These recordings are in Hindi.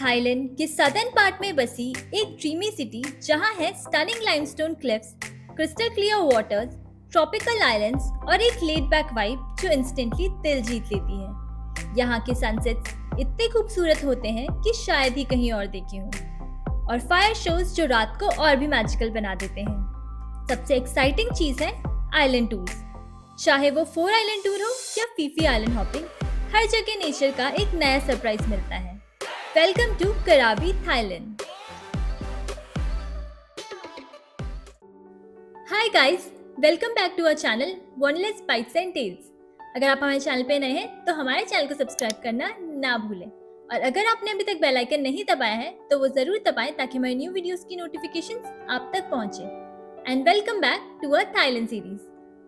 थाईलैंड के सदर्न पार्ट में बसी एक ड्रीमी सिटी जहां है stunning limestone cliffs, crystal clear waters, tropical islands और एक लेड बैक वाइब जो इंस्टेंटली दिल जीत लेती है। यहाँ के सनसेट्स इतने खूबसूरत होते हैं कि शायद ही कहीं और देखे हों, और फायर शोज जो रात को और भी मैजिकल बना देते हैं। सबसे एक्साइटिंग चीज है आइलैंड टूर्स। चाहे वो 4 आइलैंड टूर हो या फीफी आइलैंड हॉपिंग, हर जगह नेचर का एक नया सरप्राइज मिलता है। Welcome to Krabi, Thailand. Hi guys, welcome back to our channel oneless bites and tales. अगर आप हमारे चैनल पे नए हैं तो हमारे चैनल को सब्सक्राइब करना ना भूलें, और अगर आपने अभी तक बेल आइकन नहीं दबाया है तो वो जरूर दबाएं ताकि हमारी न्यू वीडियोस की नोटिफिकेशंस आप तक पहुंचे। And welcome back to our Thailand series.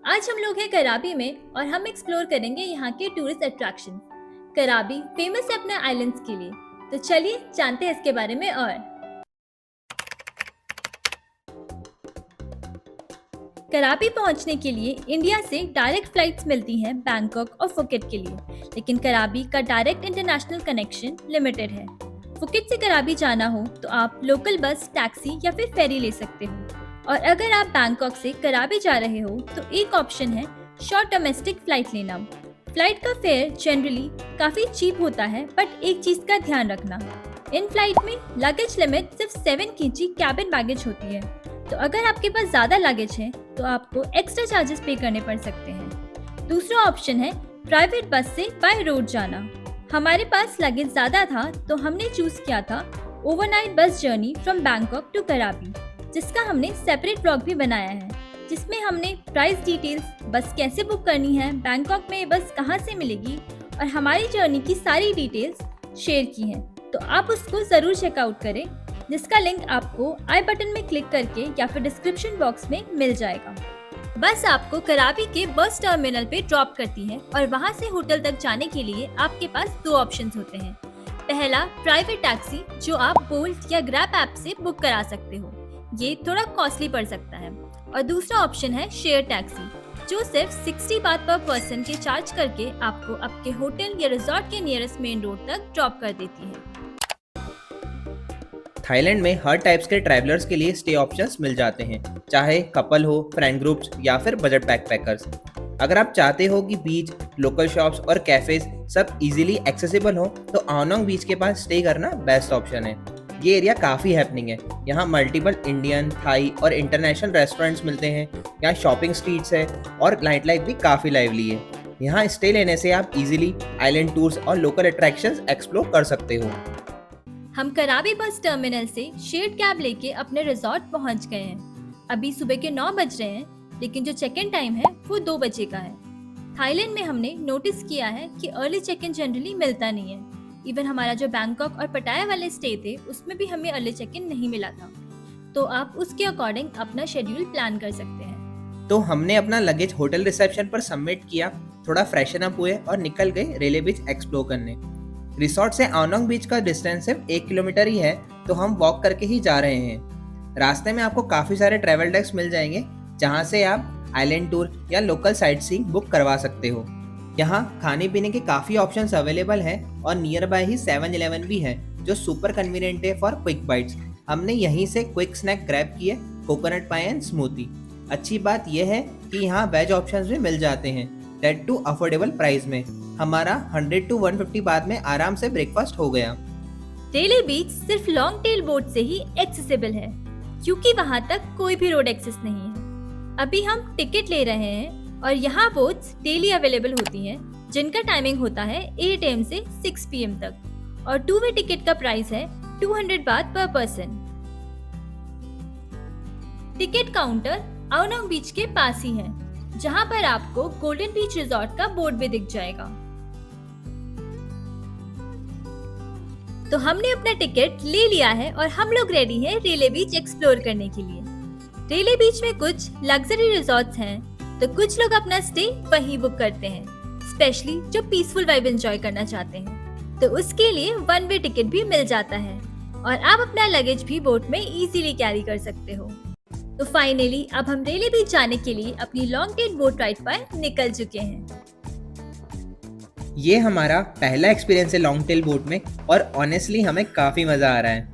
आज हम लोग हैं कराबी में और हम एक्सप्लोर करेंगे यहाँ के टूरिस्ट अट्रैक्शन। कराबी फेमस है अपने आइलैंड्स के लिए, तो चलिए जानते हैं इसके बारे में। और कराबी पहुंचने के लिए इंडिया से डायरेक्ट फ्लाइट्स मिलती हैं बैंकॉक और फुकेट के लिए, लेकिन कराबी का डायरेक्ट इंटरनेशनल कनेक्शन लिमिटेड है। फुकेट से कराबी जाना हो तो आप लोकल बस, टैक्सी या फिर फेरी ले सकते हो, और अगर आप बैंकॉक से कराबी जा रहे हो तो एक ऑप्शन है शॉर्ट डोमेस्टिक फ्लाइट लेना। फ्लाइट का फेयर जनरली काफी चीप होता है, बट एक चीज का ध्यान रखना, इन फ्लाइट में लगेज लिमिट सिर्फ 7 kg कैबिन बैगेज होती है, तो अगर आपके पास ज्यादा लगेज है तो आपको एक्स्ट्रा चार्जेस पे करने पड़ सकते हैं। दूसरा ऑप्शन है प्राइवेट बस से बाय रोड जाना। हमारे पास लगेज ज्यादा था तो हमने चूज किया था overnight bus journey from Bangkok to कराबी, जिसका हमने सेपरेट ब्लॉग भी बनाया है, जिसमें हमने प्राइस डिटेल्स, बस कैसे बुक करनी है, बैंकॉक में बस कहाँ से मिलेगी और हमारी जर्नी की सारी डिटेल्स शेयर की हैं। तो आप उसको जरूर चेकआउट करें, जिसका लिंक आपको आई बटन में क्लिक करके या फिर डिस्क्रिप्शन बॉक्स में मिल जाएगा। बस आपको कराबी के बस टर्मिनल पे ड्रॉप करती है और वहाँ से होटल तक जाने के लिए आपके पास 2 ऑप्शंस होते हैं। पहला प्राइवेट टैक्सी, जो आप बोल्ट या ग्रैब ऐप से बुक करा सकते हो, ये थोड़ा कॉस्टली पड़ सकता है। और दूसरा ऑप्शन है शेयर टैक्सी, जो सिर्फ 60 बात पर पर्सन के चार्ज करके आपको आपके होटल या रिजॉर्ट के नियरेस्ट मेन रोड तक ड्रॉप कर देती है। थाईलैंड में हर टाइप्स के ट्रैवलर्स के लिए स्टे ऑप्शंस मिल जाते हैं, चाहे कपल हो, फ्रेंड ग्रुप्स या फिर बजट बैकपैकर्स। अगर आप चाहते हो कि बीच, लोकल शॉप्स और कैफेज सब इजीली एक्सेसिबल हो तो आवनोंग बीच के पास स्टे करना बेस्ट ऑप्शन है। ये एरिया काफ़ी हैपनिंग है, यहाँ मल्टीपल इंडियन, थाई और इंटरनेशनल रेस्टोरेंट्स मिलते हैं, यहाँ शॉपिंग स्ट्रीट्स है और नाइट लाइफ भी काफ़ी लाइवली है। यहाँ स्टे लेने से आप इजीली आइलैंड टूर्स और लोकल अट्रैक्शंस एक्सप्लोर कर सकते हो। हम कराबी बस टर्मिनल से शेयर्ड कैब लेके अपने रिजॉर्ट पहुंच गए हैं। अभी सुबह के 9 बज रहे हैं, लेकिन जो चेक इन टाइम है वो 2 बजे का है। थाईलैंड में हमने नोटिस किया है कि अर्ली चेक इन जनरली मिलता नहीं है। इवन हमारा जो बैंकॉक और पटाया वाले स्टे थे उसमें भी हमें अर्ली चेक इन नहीं मिला था, तो आप उसके अकॉर्डिंग अपना शेड्यूल प्लान कर सकते हैं। तो हमने अपना लगेज होटल रिसेप्शन पर सबमिट किया, थोड़ा फ्रेशन अप हुए और निकल गए रेले बीच एक्सप्लोर करने। रिसोर्ट से आवनोंग बीच का डिस्टेंस सिर्फ 1 किलोमीटर ही है, तो हम वॉक करके ही जा रहे हैं। रास्ते में आपको काफ़ी सारे ट्रैवल डेस्क मिल जाएंगे, जहाँ से आप आइलैंड टूर या लोकल साइट सीइंग बुक करवा सकते हो। यहाँ खाने पीने के काफ़ी ऑप्शंस अवेलेबल हैं और नियर बाय ही 7-Eleven भी है, जो सुपर कन्वीनियंट है फॉर क्विक बाइट्स। हमने यहीं से क्विक स्नैक ग्रैब किए, कोकोनट पाई एंड स्मूथी। अच्छी बात यह है कि यहाँ वेज ऑप्शंस भी मिल जाते हैं, दैट टू अफोर्डेबल प्राइस में। हमारा 100 to 150 बात में आराम से ब्रेकफास्ट हो गया। रेले बीच सिर्फ लॉन्ग टेल बोट से ही एक्सेसिबल है, क्योंकि वहाँ तक कोई भी रोड एक्सेस नहीं है। अभी हम टिकट ले रहे हैं और यहाँ बोट्स डेली अवेलेबल होती हैं, जिनका टाइमिंग होता है 8 AM से 6 PM तक, और 2 वे टिकट का प्राइस है 200 बात पर पर्सन। टिकट काउंटर आवनोंग बीच के पास ही है, जहाँ पर आपको गोल्डन बीच रिजॉर्ट का बोर्ड भी दिख जाएगा। तो हमने अपना टिकट ले लिया है और हम लोग रेडी हैं रेले बीच एक्सप्लोर करने के लिए। रेले बीच में कुछ लग्जरी रिजॉर्ट्स हैं, तो कुछ लोग अपना स्टे वहीं बुक करते हैं, स्पेशली जो पीसफुल वाइब एंजॉय करना चाहते हैं। तो उसके लिए 1 वे टिकट भी मिल जाता है और आप अपना लगेज भी बोट में इजीली कैरी कर सकते हो। तो फाइनली अब हम रेले बीच जाने के लिए अपनी लॉन्ग टेल बोट राइड पर निकल चुके हैं। ये हमारा पहला एक्सपीरियंस है लॉन्ग टेल बोट में और ऑनेस्टली हमें काफ़ी मज़ा आ रहा है।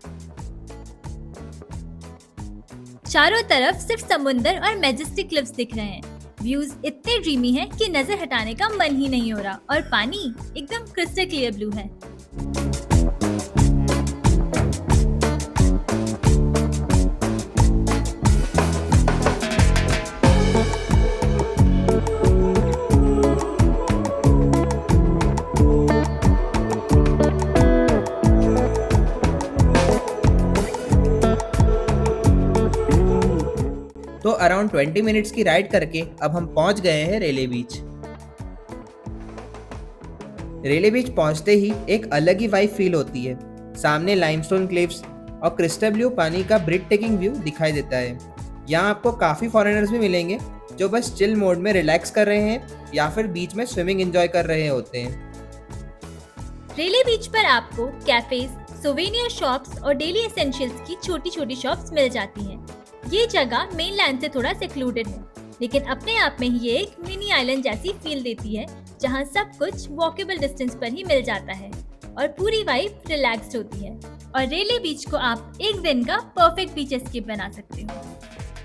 चारों तरफ सिर्फ समुंदर और मैजेस्टिक क्लिफ्स दिख रहे हैं। व्यूज इतने ड्रीमी हैं कि नजर हटाने का मन ही नहीं हो रहा और पानी एकदम क्रिस्टल क्लियर ब्लू है। तो अराउंड 20 मिनट्स की राइड करके अब हम पहुंच गए हैं रेले बीच। रेले बीच पहुंचते ही एक अलग ही वाइब फील होती है। सामने लाइमस्टोन क्लिफ्स और क्रिस्टल ब्लू पानी का ब्रेथ टेकिंग व्यू दिखाई देता है। यहाँ आपको काफ़ी फॉरेनर्स भी मिलेंगे जो बस चिल मोड में रिलैक्स कर रहे हैं या फिर बीच में स्विमिंग एंजॉय कर रहे होते हैं। रेले बीच पर आपको कैफेज, सोवेनियर शॉप्स और डेली एसेंशियल्स की छोटी छोटी शॉप्स मिल जाती हैं। ये जगह मेनलैंड से थोड़ा सेक्लूडेड है, लेकिन अपने आप में ही ये एक मिनी आइलैंड जैसी फील देती है जहाँ सब कुछ वॉकेबल डिस्टेंस पर ही मिल जाता है और पूरी वाइब रिलैक्स्ड होती है। और रेले बीच को आप एक दिन का परफेक्ट बीच एस्केप बना सकते हो।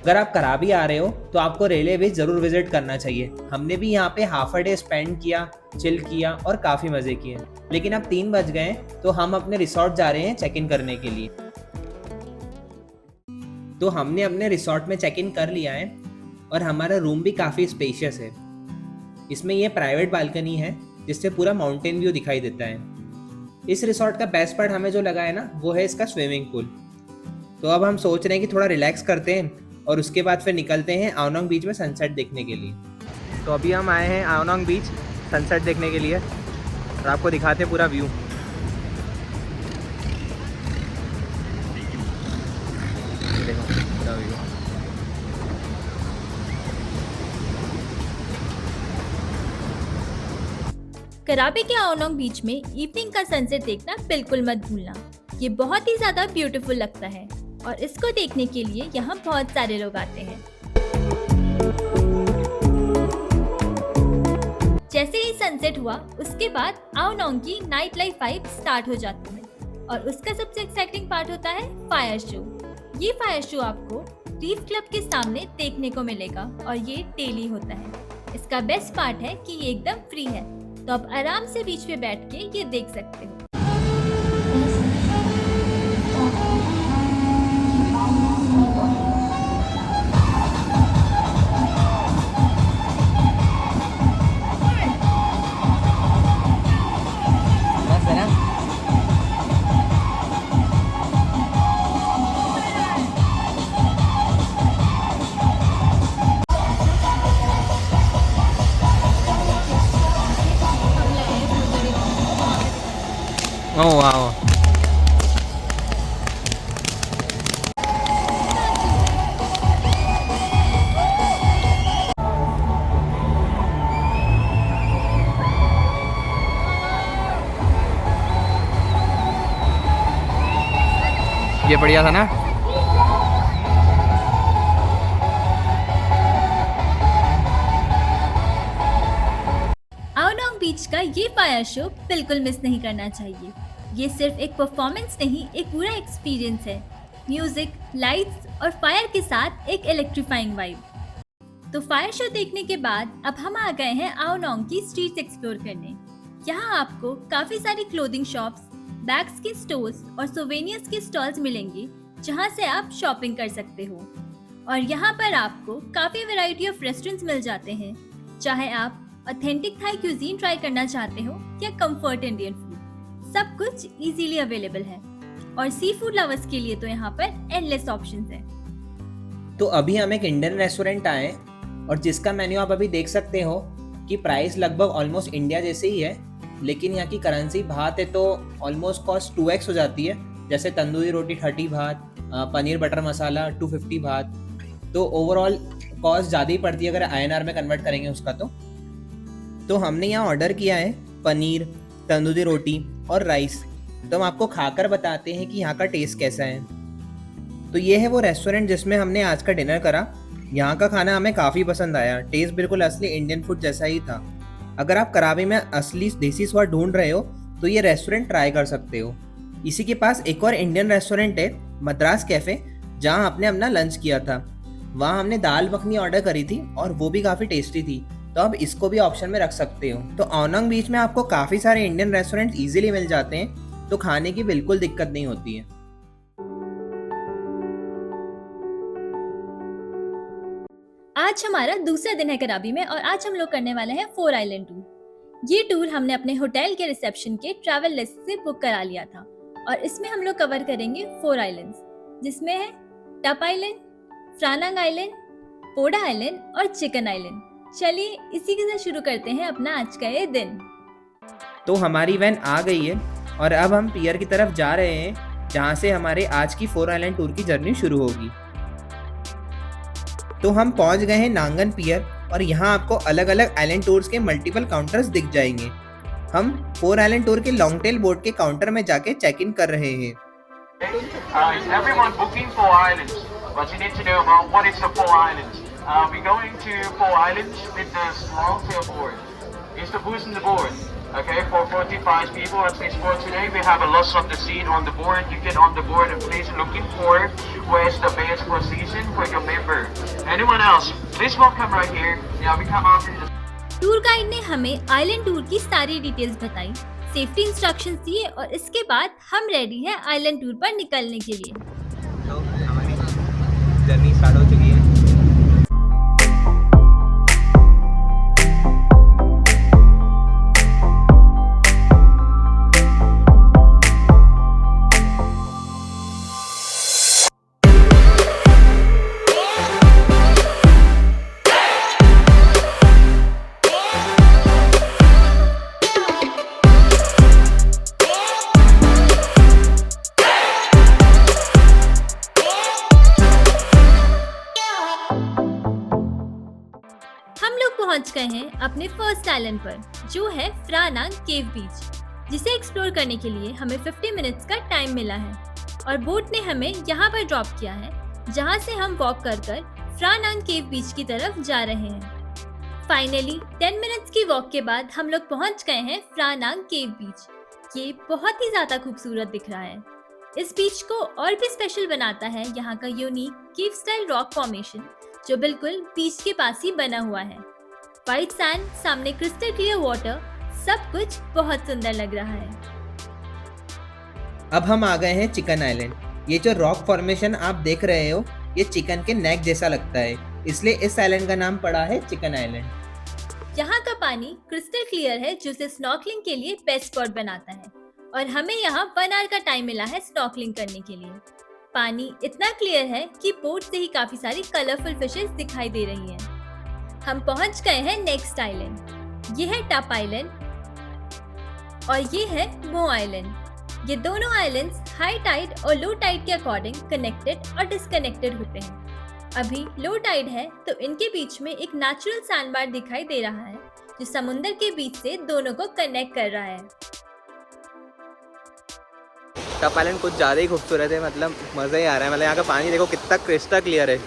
अगर आप कराबी आ रहे हो तो आपको रेले बीच ज़रूर विजिट करना चाहिए। हमने भी यहाँ पे हाफ अ डे स्पेंड किया, चिल किया और काफ़ी मज़े किए। लेकिन अब 3 बज गए तो हम अपने रिसोर्ट जा रहे हैं चेक इन करने के लिए। तो हमने अपने रिसोर्ट में चेक इन कर लिया है और हमारा रूम भी काफ़ी स्पेशियस है। इसमें ये प्राइवेट बालकनी है जिससे पूरा माउंटेन व्यू दिखाई देता है। इस रिसोर्ट का बेस्ट पार्ट हमें जो लगा है ना, वो है इसका स्विमिंग पूल। तो अब हम सोच रहे हैं कि थोड़ा रिलैक्स करते हैं और उसके बाद फिर निकलते हैं आओनोंग बीच में सनसेट देखने के लिए। तो अभी हम आए हैं आओनोंग बीच सनसेट देखने के लिए और आपको दिखाते हैं पूरा व्यू। देखो पूरा व्यू। कराबी के आओनोंग बीच में इवनिंग का सनसेट देखना बिल्कुल मत भूलना। ये बहुत ही ज्यादा ब्यूटीफुल लगता है और इसको देखने के लिए यहाँ बहुत सारे लोग आते हैं। जैसे ही सनसेट हुआ उसके बाद आओनोंग की नाइट लाइफ वाइब स्टार्ट हो जाती है और उसका सबसे एक्साइटिंग पार्ट होता है फायर शो। ये फायर शो आपको रीफ क्लब के सामने देखने को मिलेगा और ये डेली होता है। इसका बेस्ट पार्ट है कि ये एकदम फ्री है, तो आप आराम से बीच पे बैठ के ये देख सकते हो। ओह वाओ, ये बढ़िया था ना। आओनोंग बीच का ये फायर शो बिल्कुल मिस नहीं करना चाहिए। ये सिर्फ एक परफॉर्मेंस नहीं, एक पूरा एक्सपीरियंस है। म्यूजिक, लाइट्स और फायर के साथ एक इलेक्ट्रीफाइंग वाइब। तो फायर शो देखने के बाद अब हम आ गए हैं आओनोंग की स्ट्रीट्स एक्सप्लोर करने। यहाँ आपको काफी सारी क्लोथिंग शॉप्स, बैग्स के स्टोर्स और सोवेनियर्स के स्टॉल्स मिलेंगे जहाँ से आप शॉपिंग कर सकते हो। और यहाँ पर आपको काफी वैरायटी ऑफ रेस्टोरेंट्स मिल जाते हैं, चाहे आप ऑथेंटिक थाई क्यूजीन ट्राई करना चाहते हो या कंफर्ट इंडियन फूड, सब कुछ इजीली अवेलेबल है। और सी फूड लवर्स के लिए तो यहाँ पर एंडलेस ऑप्शंस हैं। तो अभी हम एक इंडियन रेस्टोरेंट आए और जिसका मेन्यू आप अभी देख सकते हो कि प्राइस लगभग ऑलमोस्ट इंडिया जैसे ही है, लेकिन यहाँ की करेंसी बात है तो ऑलमोस्ट कॉस्ट 2x हो जाती है। जैसे तंदूरी रोटी 30 बात, पनीर बटर मसाला 250 बात, तो ओवरऑल कॉस्ट ज़्यादा ही पड़ती है अगर INR में कन्वर्ट करेंगे उसका। तो हमने यहाँ ऑर्डर किया है पनीर, तंदूरी रोटी और राइस। तो हम आपको खाकर बताते हैं कि यहाँ का टेस्ट कैसा है। तो ये है वो रेस्टोरेंट जिसमें हमने आज का डिनर करा। यहाँ का खाना हमें काफ़ी पसंद आया। टेस्ट बिल्कुल असली इंडियन फूड जैसा ही था। अगर आप करावी में असली देसी स्वाद ढूंढ रहे हो तो ये रेस्टोरेंट ट्राई कर सकते हो। इसी के पास एक और इंडियन रेस्टोरेंट है, मद्रास कैफ़े, जहाँ आपने अपना लंच किया था। वहाँ हमने दाल मखनी ऑर्डर करी थी और वो भी काफ़ी टेस्टी थी, तो आप इसको भी ऑप्शन में रख सकते हो। तो औनंग बीच में आपको काफ़ी सारे इंडियन रेस्टोरेंट इजीली मिल जाते हैं, तो खाने की बिल्कुल दिक्कत नहीं होती है। आज हमारा दूसरा दिन है कराबी में और आज हम लोग करने वाले हैं 4 आइलैंड टूर। ये टूर हमने अपने होटल के रिसेप्शन के ट्रैवल लिस्ट से बुक करा लिया था और इसमें हम लोग कवर करेंगे 4 आइलैंड्स, जिसमें है टप आइलैंड, फ्रानंग आइलैंड, पोडा आइलैंड और चिकन आइलैंड। चलिए इसी के साथ शुरू करते हैं अपना आज का ये दिन। तो हमारी वैन आ गई है और अब हम पियर की तरफ जा रहे हैं, जहाँ से हमारे आज की 4 आइलैंड टूर की जर्नी शुरू होगी। तो हम पहुंच गए हैं नांगन पियर और यहाँ आपको अलग अलग आइलैंड टूर्स के मल्टीपल काउंटर्स दिख जाएंगे। हम 4 आइलैंड टूर के लॉन्ग टेल बोर्ड के काउंटर में जाके चेक इन कर रहे हैं। Is everyone booking 4 islands? What you need to know about what is the 4 islands? We're going to 4 islands with the long tail board. It's the boost in the board. Okay, for 45 people, at least for today, we have a lots of the seat on the board. You get on the board and please looking for where's the best position for your member. Anyone else, please welcome right here. Yeah, we come out in the tour guide ने हमें आइलैंड टूर की सारी डिटेल्स बताई, सेफ्टी इंस्ट्रक्शंस दिए और इसके बाद हम रेडी हैं आइलैंड टूर पर निकलने के लिए। तो हमारी जर्नी स्टार्ट हो चुकी है। पहुंच गए हैं अपने फर्स्ट आइलैंड पर, जो है फ्रानंग केव बीच, जिसे एक्सप्लोर करने के लिए हमें 50 मिनट्स का टाइम मिला है और बोट ने हमें यहाँ पर ड्रॉप किया है, जहाँ से हम वॉक कर फ्रानंग केव बीच की तरफ जा रहे हैं। फाइनली 10 मिनट्स की वॉक के बाद हम लोग पहुंच गए हैं फ्रानंग केव बीच। ये बहुत ही ज्यादा खूबसूरत दिख रहा है। इस बीच को और भी स्पेशल बनाता है यहाँ का यूनिक केव स्टाइल रॉक फॉर्मेशन, जो बिल्कुल बीच के पास ही बना हुआ है। व्हाइट सैंड, सामने क्रिस्टल क्लियर वाटर, सब कुछ बहुत सुंदर लग रहा है। अब हम आ गए हैं चिकन आइलैंड। ये जो रॉक फॉर्मेशन आप देख रहे हो, ये चिकन के नेक जैसा लगता है, इसलिए इस आइलैंड का नाम पड़ा है चिकन आइलैंड। यहाँ का पानी क्रिस्टल क्लियर है, जो इसे स्नॉर्कलिंग के लिए बेस्ट स्पॉट बनाता है और हमें यहाँ 1 आवर का टाइम मिला है स्नॉर्कलिंग करने के लिए। पानी इतना क्लियर है कि बोट से ही काफी सारी कलरफुल फिशेस दिखाई दे रही हैं। हम पहुंच गए हैं नेक्स्ट आइलैंड। ये है टप आइलैंड और ये है मो आइलैंड। ये दोनों आइलैंड्स हाई टाइड और लो टाइड के अकॉर्डिंग कनेक्टेड और डिस्कनेक्टेड होते हैं। अभी लो टाइड है तो इनके बीच में एक नेचुरल सैंडबार दिखाई दे रहा है, जो समुद्र के बीच से दोनों को कनेक्ट कर रहा है। टप आइलैंड कुछ ज़्यादा ही खूबसूरत है, मतलब मज़ा ही आ रहा है। मतलब यहाँ का पानी देखो कितना क्रिस्टल क्लियर है।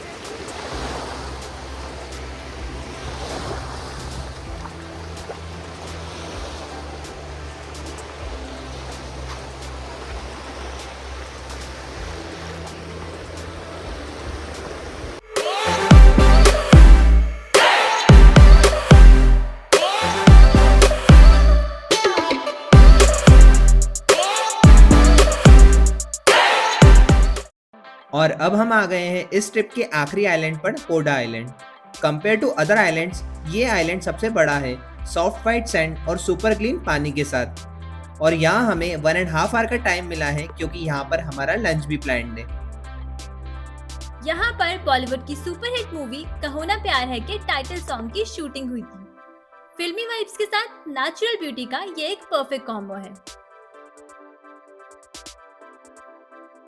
और अब हम आ गए हैं इस ट्रिप के आखिरी आइलैंड पर, Poda island. Compare to other islands, ये आइलैंड सबसे बड़ा है, सॉफ्ट वाइट सैंड और सुपर क्लीन पानी के साथ। और यहाँ हमें 1.5 आवर का टाइम मिला है, क्योंकि यहाँ पर हमारा लंच भी प्लान्ड है। यहाँ पर बॉलीवुड की सुपरहिट मूवी कहो ना प्यार है के टाइटल सॉन्ग की शूटिंग हुई थी। फिल्मी वाइब्स के साथ नेचुरल ब्यूटी का ये एक परफेक्ट कॉम्बो है।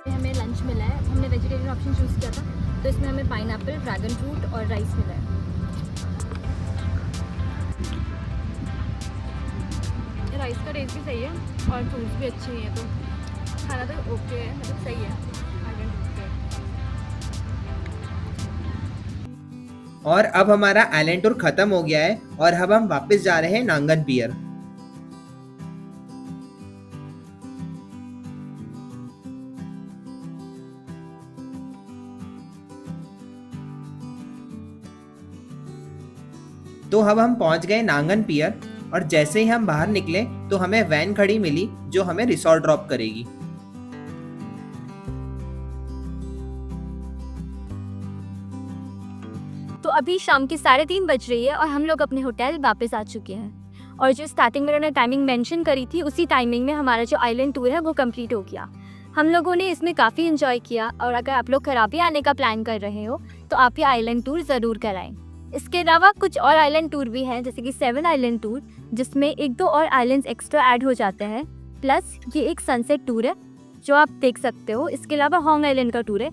हमें लंच मिला है, हमने वेजिटेरियन ऑप्शन चूज़ किया था, तो इसमें हमें पाइनएप्पल, ड्रैगन फ्रूट और राइस मिला है। राइस का टेस्ट भी सही है और फ्रूट्स भी अच्छे ही हैं, तो खाना तो ओके है, मतलब सही है। और अब हमारा आइलैंड टूर खत्म हो गया है और अब हम वापस जा रहे हैं नांगन पियर। तो अब हम पहुंच गए नांगन पियर और जैसे ही हम बाहर निकले तो हमें वैन खड़ी मिली जो हमें रिसोर्ट ड्रॉप करेगी। तो अभी शाम के 3:30 बज रही है और हम लोग अपने होटल वापस आ चुके हैं। और जो स्टार्टिंग में उन्होंने टाइमिंग मेंशन करी थी उसी टाइमिंग में हमारा जो आइलैंड टूर है वो कंप्लीट हो गया। हम लोगों ने इसमें काफ़ी एंजॉय किया और अगर आप लोग कराबी आने का प्लान कर रहे हो तो आप ये आइलैंड टूर ज़रूर कराएं। इसके अलावा कुछ और आइलैंड टूर भी हैं जैसे कि 7 आइलैंड टूर जिसमें 1-2 और आइलैंड्स एक्स्ट्रा ऐड हो जाते हैं। प्लस ये एक सनसेट टूर है जो आप देख सकते हो। इसके अलावा होंग आइलैंड का टूर है।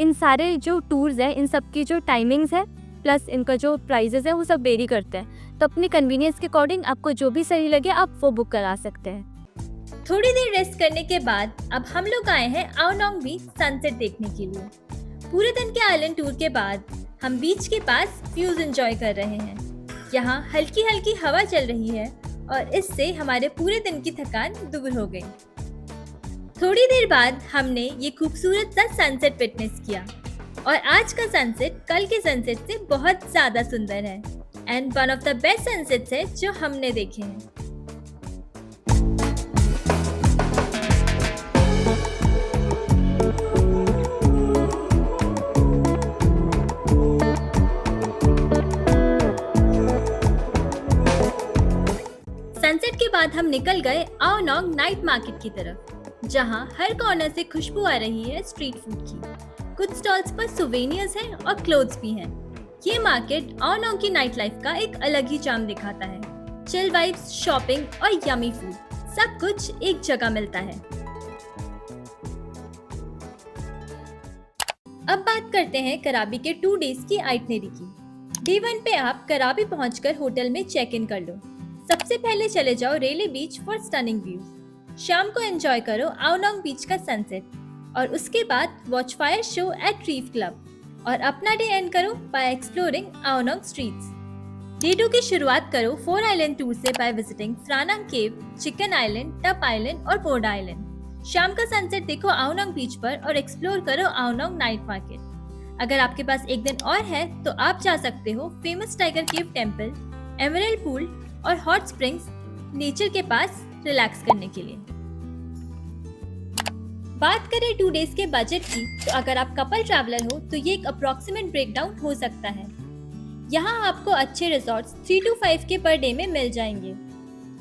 इन सारे जो टूर्स हैं इन सब की जो टाइमिंग्स है प्लस इनका जो प्राइजेस है वो सब वेरी करते हैं। तो अपनी कन्वीनियंस के अकॉर्डिंग आपको जो भी सही लगे आप वो बुक करा सकते हैं। थोड़ी देर रेस्ट करने के बाद अब हम लोग आए हैं आओ नोंग बीच सनसेट देखने के लिए। पूरे दिन के आइलैंड टूर के बाद हम बीच के पास व्यूज एंजॉय कर रहे हैं। यहाँ हल्की हल्की हवा चल रही है और इससे हमारे पूरे दिन की थकान दूर हो गई। थोड़ी देर बाद हमने ये खूबसूरत सा सनसेट विटनेस किया और आज का सनसेट कल के सनसेट से बहुत ज्यादा सुंदर है and one of the best sunsets है जो हमने देखे हैं। सनसेट के बाद हम निकल गए आओ नोंग नाइट मार्केट की तरफ, जहां हर कॉर्नर से खुशबू आ रही है स्ट्रीट फूड की। कुछ स्टॉल्स पर सुवेनियर्स हैं और क्लोथ्स भी हैं। ये मार्केट आओ नोंग की नाइट लाइफ का एक अलग ही चार्म दिखाता है। चिल वाइब्स, शॉपिंग और यमी फूड सब कुछ एक जगह मिलता है। अब बात करते हैं कराबी के 2 डेज की आइटनरी की। डे 1 पे आप कराबी पहुंचकर होटल में चेक इन कर लो। सबसे पहले चले जाओ रेले बीच फॉर स्टनिंग व्यूज। शाम को एंजॉय करो आओ नोंग बीच का सनसेट और उसके बाद watch fire show at reef club और अपना डे एंड करो by exploring Ao Nang streets. Day 2 की शुरुआत करो 4 आइलैंड टूर से by visiting Phranang cave, chicken island, Tup island और बोर्ड आइलैंड। शाम का सनसेट देखो आओ नोंग बीच पर और एक्सप्लोर करो आओ नोंग नाइट मार्केट। अगर आपके पास एक दिन और है तो आप जा सकते हो famous tiger cave temple, emerald pool और हॉट स्प्रिंग्स नेचर के पास रिलैक्स करने के लिए। बात करें 2 डेज के बजट की तो अगर आप कपल ट्रैवलर हो तो ये एक अप्रॉक्सीमेट ब्रेकडाउन हो सकता है। यहाँ आपको अच्छे रिजॉर्ट्स 3 to 5 के पर डे में मिल जाएंगे।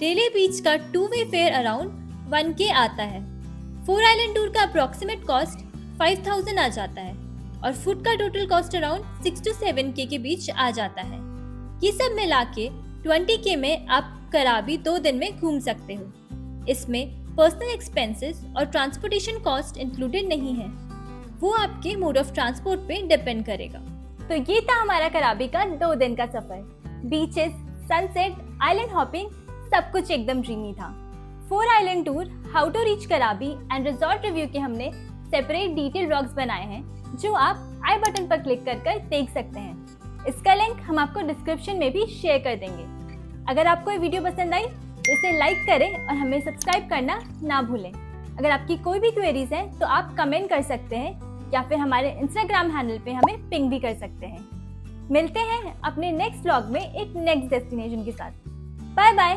रेले बीच का 2-वे फेयर अराउंड 1K आता है। 4 आइलैंड टूर का अप्रॉक्सीमेट कॉस्ट 5000 आ जाता है और फूड का total cost around 6 to 7K के बीच आ जाता है। ये सब मिला के 20K में आप कराबी 2 दिन में घूम सकते हो। इसमें पर्सनल एक्सपेंसेस और ट्रांसपोर्टेशन कॉस्ट इंक्लूडेड नहीं है, वो आपके मोड ऑफ ट्रांसपोर्ट पे डिपेंड करेगा। तो ये था हमारा कराबी का 2 दिन का सफर। बीचेस, सनसेट, आइलैंड हॉपिंग सब कुछ एकदम ड्रीमी था। 4 island tour, how to reach Krabi and resort review के हमने सेपरेट डिटेल व्लॉग्स बनाए हैं जो आप आई बटन पर क्लिक कर देख सकते हैं। इसका लिंक हम आपको डिस्क्रिप्शन में भी शेयर कर देंगे। अगर आपको ये वीडियो पसंद आई तो इसे लाइक करें और हमें सब्सक्राइब करना ना भूलें। अगर आपकी कोई भी क्वेरीज हैं तो आप कमेंट कर सकते हैं या फिर हमारे इंस्टाग्राम हैंडल पे हमें पिंग भी कर सकते हैं। मिलते हैं अपने नेक्स्ट व्लॉग में एक नेक्स्ट डेस्टिनेशन के साथ। Bye bye.